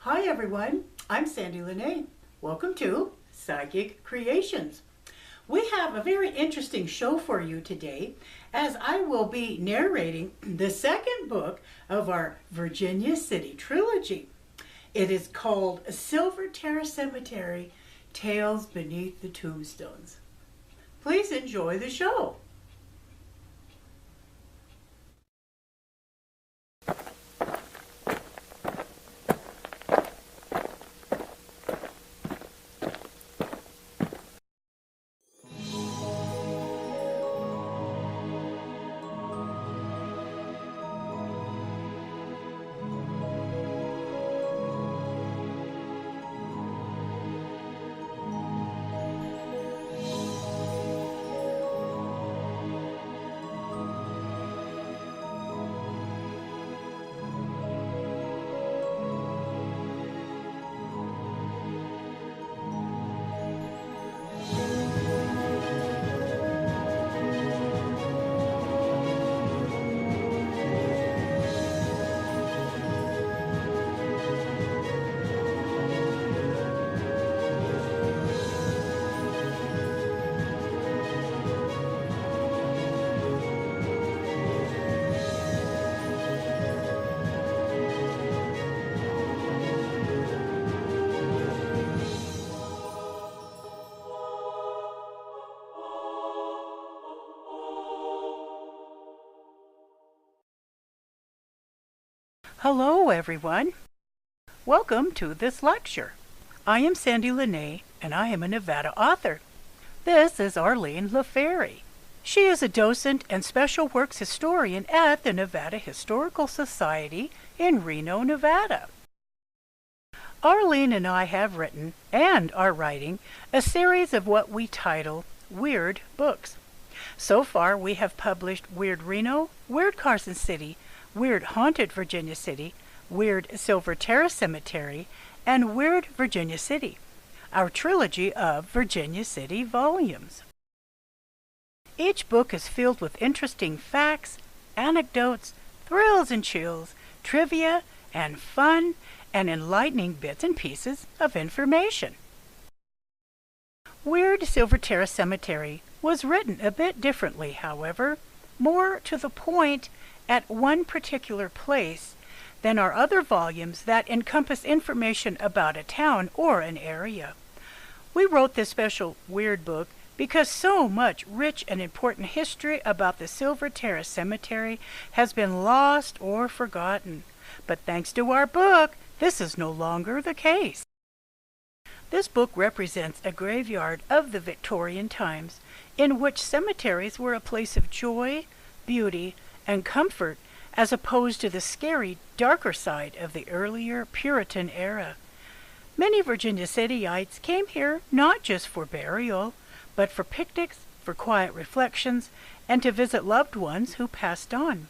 Hi everyone, I'm Sandie La Nae. Welcome to Psychic Creations. We have a very interesting show for you today as I will be narrating the second book of our Virginia City Trilogy. It is called Silver Terrace Cemetery, Tales Beneath the Tombstones. Please enjoy the show. Hello everyone. Welcome to this lecture. I am Sandie La Nae and I am a Nevada author. This is Arline La Ferry. She is a docent and special works historian at the Nevada Historical Society in Reno, Nevada. Arline and I have written and are writing a series of what we title Weird Books. So far we have published Weird Reno, Weird Carson City, Weird Haunted Virginia City, Weird Silver Terrace Cemetery, and Weird Virginia City, our trilogy of Virginia City volumes. Each book is filled with interesting facts, anecdotes, thrills and chills, trivia, and fun and enlightening bits and pieces of information. Weird Silver Terrace Cemetery was written a bit differently, however, more to the point at one particular place than our other volumes that encompass information about a town or an area. We wrote this special weird book because so much rich and important history about the Silver Terrace Cemetery has been lost or forgotten. But thanks to our book, this is no longer the case. This book represents a graveyard of the Victorian times in which cemeteries were a place of joy, beauty, and comfort, as opposed to the scary, darker side of the earlier Puritan era. Many Virginia Cityites came here not just for burial, but for picnics, for quiet reflections, and to visit loved ones who passed on.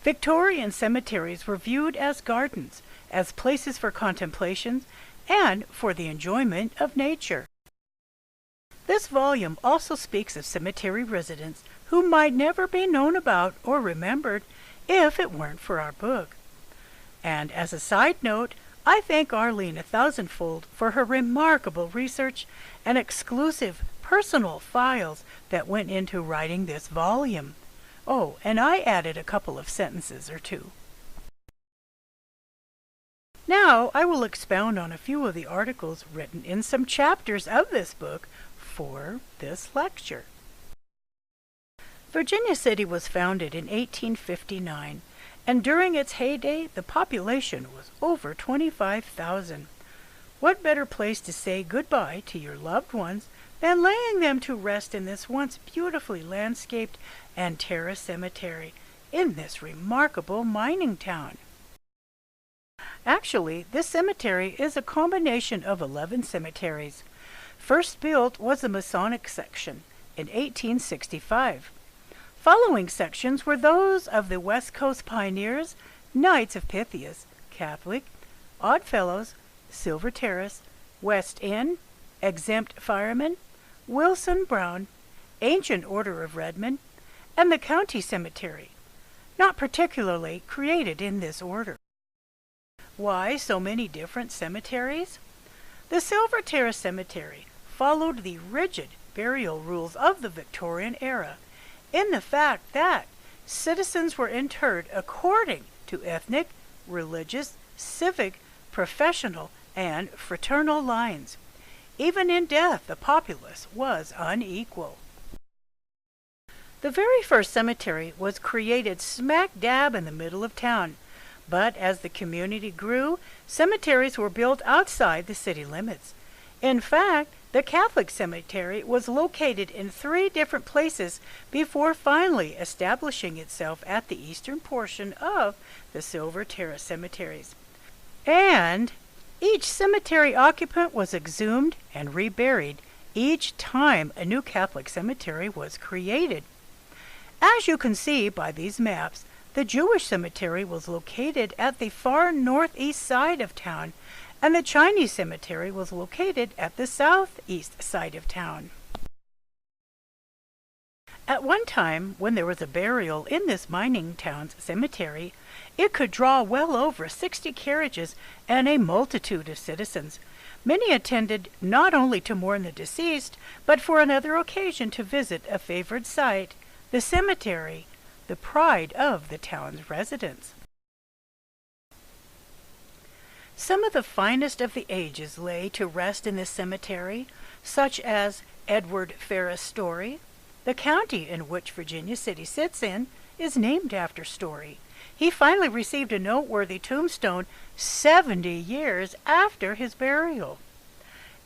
Victorian cemeteries were viewed as gardens, as places for contemplation, and for the enjoyment of nature. This volume also speaks of cemetery residents who might never be known about or remembered if it weren't for our book. And as a side note, I thank Arline a thousandfold for her remarkable research and exclusive personal files that went into writing this volume. Oh, and I added a couple of sentences or two. Now I will expound on a few of the articles written in some chapters of this book for this lecture. Virginia City was founded in 1859, and during its heyday, the population was over 25,000. What better place to say goodbye to your loved ones than laying them to rest in this once beautifully landscaped and terraced cemetery in this remarkable mining town? Actually, this cemetery is a combination of 11 cemeteries. First built was the Masonic section in 1865. Following sections were those of the West Coast Pioneers, Knights of Pythias, Catholic, Oddfellows, Silver Terrace, West End, Exempt Firemen, Wilson Brown, Ancient Order of Redmond, and the County Cemetery, not particularly created in this order. Why so many different cemeteries? The Silver Terrace Cemetery followed the rigid burial rules of the Victorian era in the fact that citizens were interred according to ethnic, religious, civic, professional, and fraternal lines. Even in death, the populace was unequal. The very first cemetery was created smack dab in the middle of town, but as the community grew, cemeteries were built outside the city limits. In fact, the Catholic cemetery was located in 3 different places before finally establishing itself at the eastern portion of the Silver Terrace cemeteries. And each cemetery occupant was exhumed and reburied each time a new Catholic cemetery was created. As you can see by these maps, the Jewish cemetery was located at the far northeast side of town, and the Chinese cemetery was located at the southeast side of town. At one time, when there was a burial in this mining town's cemetery, it could draw well over 60 carriages and a multitude of citizens. Many attended not only to mourn the deceased, but for another occasion to visit a favored site, the cemetery, the pride of the town's residents. Some of the finest of the ages lay to rest in this cemetery, such as Edward Ferris Story. The county in which Virginia City sits in is named after Story. He finally received a noteworthy tombstone 70 years after his burial.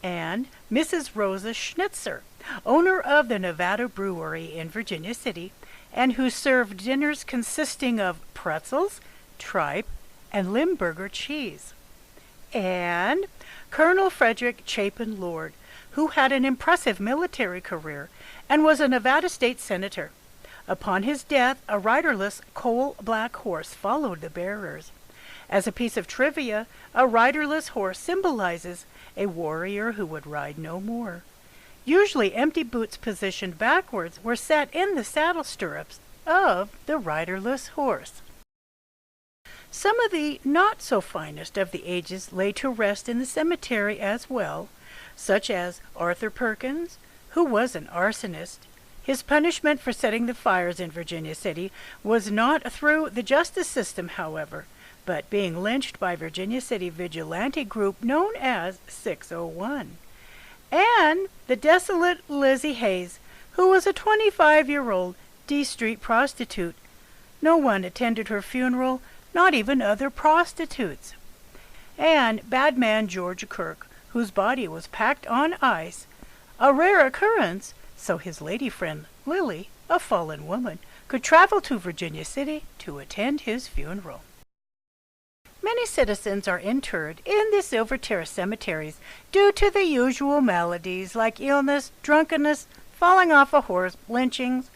And Mrs. Rosa Schnitzer, owner of the Nevada Brewery in Virginia City, and who served dinners consisting of pretzels, tripe, and Limburger cheese. And Colonel Frederick Chapin Lord, who had an impressive military career and was a Nevada state senator. Upon his death, a riderless coal-black horse followed the bearers. As a piece of trivia, a riderless horse symbolizes a warrior who would ride no more. Usually empty boots positioned backwards were set in the saddle stirrups of the riderless horse. Some of the not-so-finest of the ages lay to rest in the cemetery as well, such as Arthur Perkins, who was an arsonist. His punishment for setting the fires in Virginia City was not through the justice system, however, but being lynched by Virginia City vigilante group known as 601. And the desolate Lizzie Hayes, who was a 25-year-old D Street prostitute. No one attended her funeral, not even other prostitutes. And bad man George Kirk, whose body was packed on ice, a rare occurrence, so his lady friend Lily, a fallen woman, could travel to Virginia City to attend his funeral. Many citizens are interred in the Silver Terrace cemeteries due to the usual maladies like illness, drunkenness, falling off a horse, lynchings.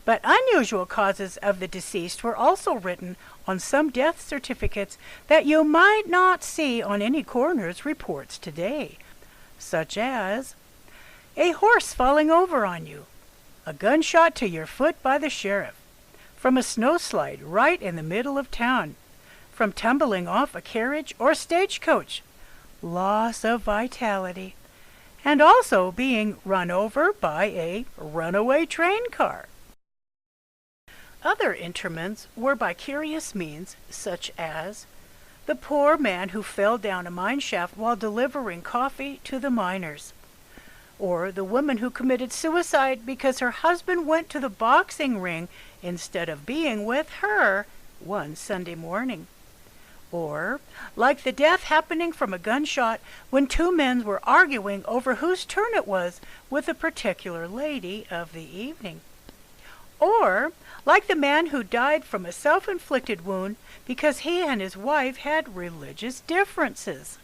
But unusual causes of the deceased were also written on some death certificates that you might not see on any coroner's reports today, such as a horse falling over on you, a gunshot to your foot by the sheriff, from a snowslide right in the middle of town, from tumbling off a carriage or stagecoach, loss of vitality, and also being run over by a runaway train car. Other interments were by curious means, such as the poor man who fell down a mine shaft while delivering coffee to the miners, or the woman who committed suicide because her husband went to the boxing ring instead of being with her one Sunday morning. Or, like the death happening from a gunshot when 2 men were arguing over whose turn it was with a particular lady of the evening. Or, like the man who died from a self-inflicted wound because he and his wife had religious differences.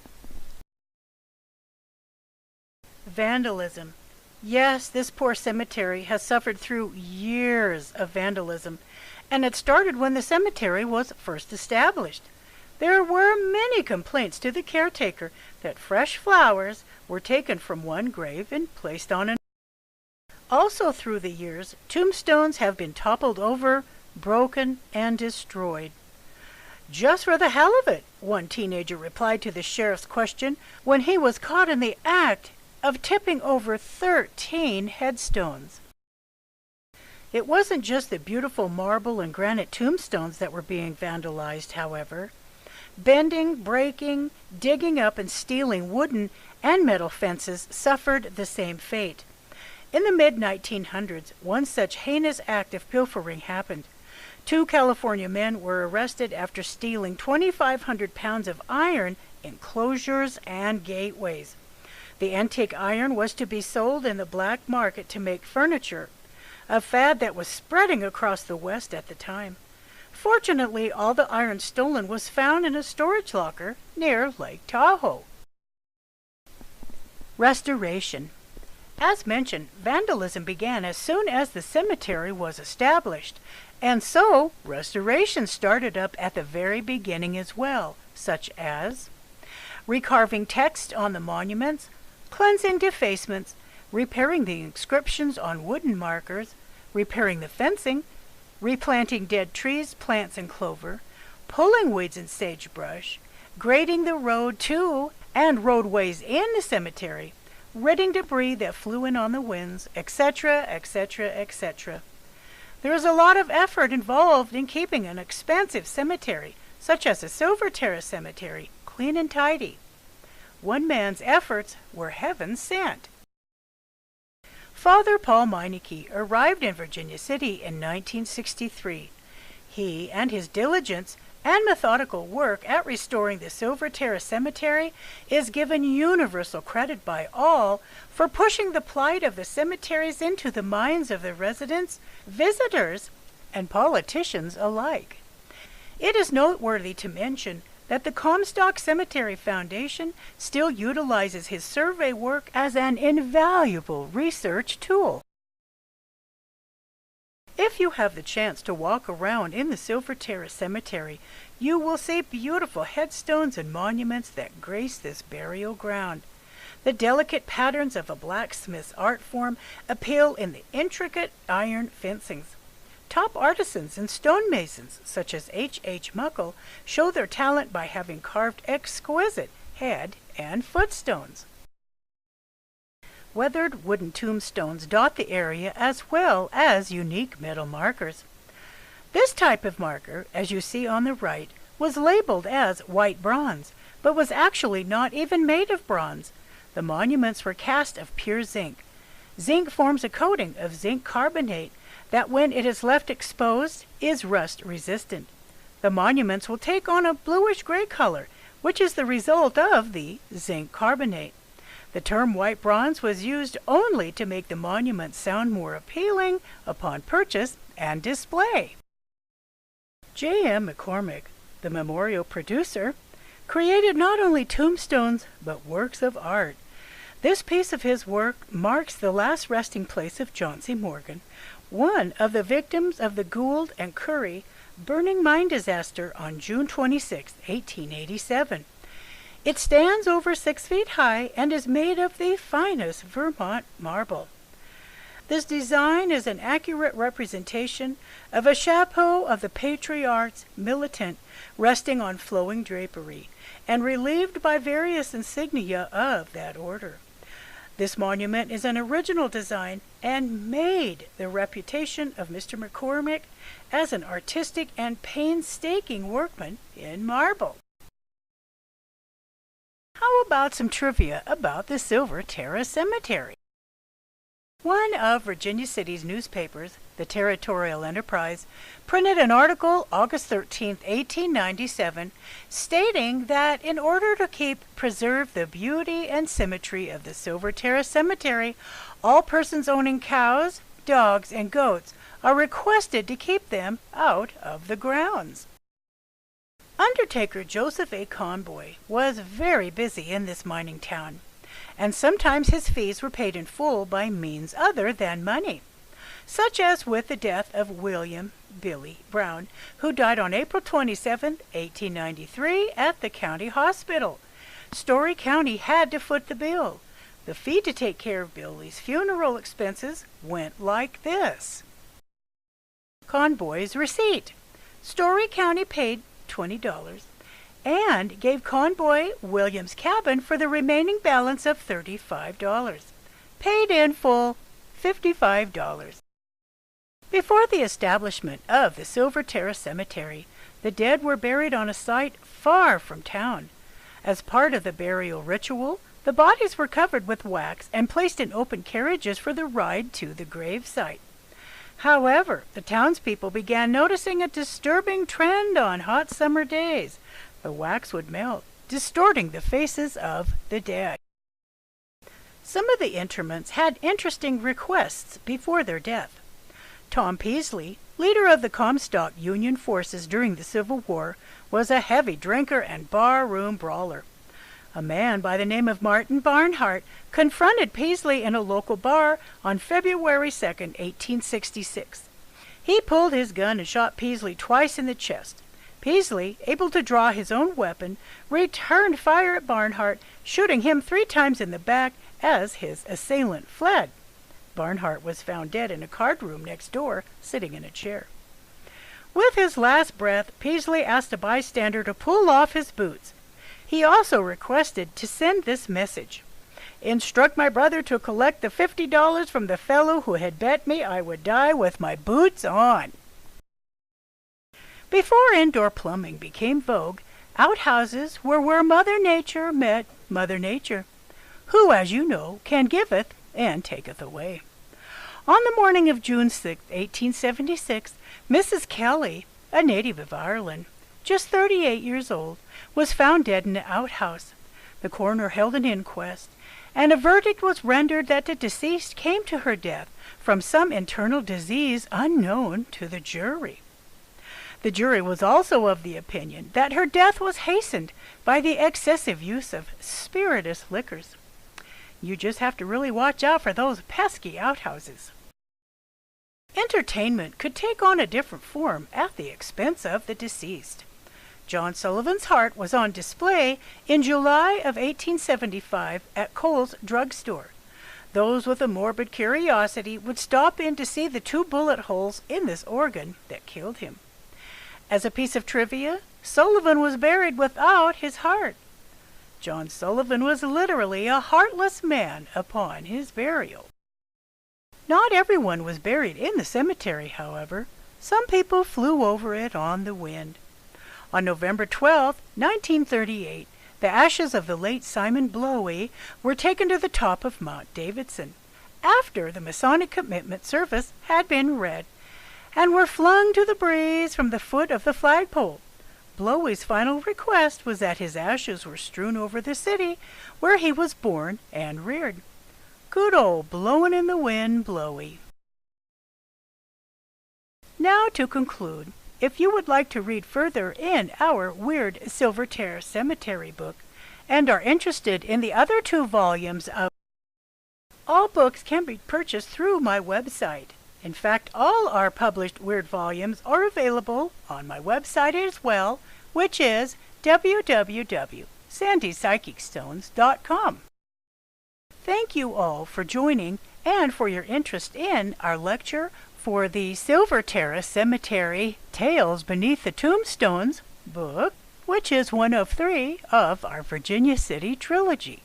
Vandalism. Yes, this poor cemetery has suffered through years of vandalism, and it started when the cemetery was first established. There were many complaints to the caretaker that fresh flowers were taken from one grave and placed on another. Also through the years, tombstones have been toppled over, broken, and destroyed. Just for the hell of it, one teenager replied to the sheriff's question when he was caught in the act of tipping over 13 headstones. It wasn't just the beautiful marble and granite tombstones that were being vandalized, however. Bending, breaking, digging up, and stealing wooden and metal fences suffered the same fate. In the mid-1900s, one such heinous act of pilfering happened. 2 California men were arrested after stealing 2,500 pounds of iron enclosures and gateways. The antique iron was to be sold in the black market to make furniture, a fad that was spreading across the West at the time. Fortunately, all the iron stolen was found in a storage locker near Lake Tahoe. Restoration. As mentioned, vandalism began as soon as the cemetery was established, and so restoration started up at the very beginning as well, such as recarving text on the monuments, cleansing defacements, repairing the inscriptions on wooden markers, repairing the fencing, replanting dead trees, plants, and clover, pulling weeds and sagebrush, grading the road to and roadways in the cemetery, ridding debris that flew in on the winds, etc., etc., etc. There is a lot of effort involved in keeping an expansive cemetery, such as the Silver Terrace Cemetery, clean and tidy. One man's efforts were heaven sent. Father Paul Meineke arrived in Virginia City in 1963. He and his diligence and methodical work at restoring the Silver Terrace Cemetery is given universal credit by all for pushing the plight of the cemeteries into the minds of the residents, visitors, and politicians alike. It is noteworthy to mention that the Comstock Cemetery Foundation still utilizes his survey work as an invaluable research tool. If you have the chance to walk around in the Silver Terrace Cemetery, you will see beautiful headstones and monuments that grace this burial ground. The delicate patterns of a blacksmith's art form appeal in the intricate iron fencings. Top artisans and stonemasons, such as H. Muckle, show their talent by having carved exquisite head and footstones. Weathered wooden tombstones dot the area as well as unique metal markers. This type of marker, as you see on the right, was labeled as white bronze, but was actually not even made of bronze. The monuments were cast of pure zinc. Zinc forms a coating of zinc carbonate that, when it is left exposed, is rust resistant. The monuments will take on a bluish-gray color, which is the result of the zinc carbonate. The term white bronze was used only to make the monument sound more appealing upon purchase and display. J.M. McCormick, the memorial producer, created not only tombstones but works of art. This piece of his work marks the last resting place of John C. Morgan, one of the victims of the Gould and Curry burning mine disaster on June 26, 1887. It stands over 6 feet high and is made of the finest Vermont marble. This design is an accurate representation of a chapeau of the patriarch's militant resting on flowing drapery and relieved by various insignia of that order. This monument is an original design and made the reputation of Mr. McCormick as an artistic and painstaking workman in marble. How about some trivia about the Silver Terrace Cemetery? One of Virginia City's newspapers, the Territorial Enterprise, printed an article August 13, 1897, stating that in order to preserve the beauty and symmetry of the Silver Terrace Cemetery, all persons owning cows, dogs, and goats are requested to keep them out of the grounds. Undertaker Joseph A. Conboy was very busy in this mining town, and sometimes his fees were paid in full by means other than money, such as with the death of William Billy Brown, who died on April 27, 1893 at the county hospital. Story County had to foot the bill. The fee to take care of Billy's funeral expenses went like this. Conboy's receipt. Story County paid $20, and gave convoy Williams Cabin for the remaining balance of $35. Paid in full $55. Before the establishment of the Silver Terrace Cemetery, the dead were buried on a site far from town. As part of the burial ritual, the bodies were covered with wax and placed in open carriages for the ride to the grave site. However, the townspeople began noticing a disturbing trend on hot summer days. The wax would melt, distorting the faces of the dead. Some of the interments had interesting requests before their death. Tom Peasley, leader of the Comstock Union forces during the Civil War, was a heavy drinker and bar-room brawler. A man by the name of Martin Barnhart confronted Peasley in a local bar on February 2, 1866. He pulled his gun and shot Peasley twice in the chest. Peasley, able to draw his own weapon, returned fire at Barnhart, shooting him 3 times in the back as his assailant fled. Barnhart was found dead in a card room next door, sitting in a chair. With his last breath, Peasley asked a bystander to pull off his boots. He also requested to send this message: "Instruct my brother to collect the $50 from the fellow who had bet me I would die with my boots on." Before indoor plumbing became vogue, outhouses were where Mother Nature met Mother Nature, who, as you know, can giveth and taketh away. On the morning of June 6, 1876, Mrs. Kelly, a native of Ireland, just 38 years old, was found dead in an outhouse. The coroner held an inquest, and a verdict was rendered that the deceased came to her death from some internal disease unknown to the jury. The jury was also of the opinion that her death was hastened by the excessive use of spirituous liquors. You just have to really watch out for those pesky outhouses. Entertainment could take on a different form at the expense of the deceased. John Sullivan's heart was on display in July of 1875 at Cole's drugstore. Those with a morbid curiosity would stop in to see the 2 bullet holes in this organ that killed him. As a piece of trivia, Sullivan was buried without his heart. John Sullivan was literally a heartless man upon his burial. Not everyone was buried in the cemetery, however. Some people flew over it on the wind. On November 12, 1938, the ashes of the late Simon Blowy were taken to the top of Mount Davidson, after the Masonic commitment service had been read, and were flung to the breeze from the foot of the flagpole. Blowy's final request was that his ashes were strewn over the city where he was born and reared. Good old blowin' in the wind, Blowy. Now to conclude, if you would like to read further in our Weird Silver Terrace Cemetery book and are interested in the other 2 volumes of all books can be purchased through my website. In fact, all our published Weird volumes are available on my website as well, which is www.sandypsychicstones.com. Thank you all for joining and for your interest in our lecture for the Silver Terrace Cemetery Tales Beneath the Tombstones book, which is one of 3 of our Virginia City Trilogy.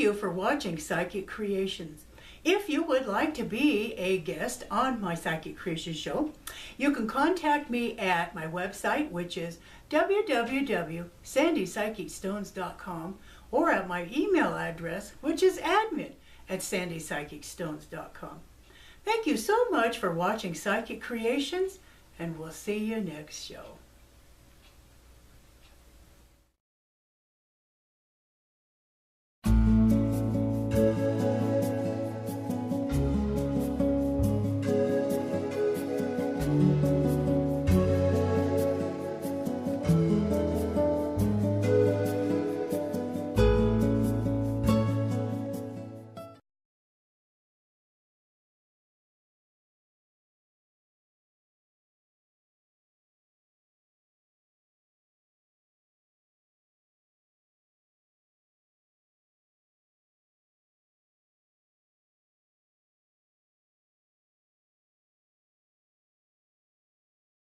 you for watching Psychic Creations. If you would like to be a guest on my Psychic Creations show, you can contact me at my website, which is www.sandiepsychicstones.com, or at my email address, which is admin@sandiepsychicstones.com. Thank you so much for watching Psychic Creations, and we'll see you next show.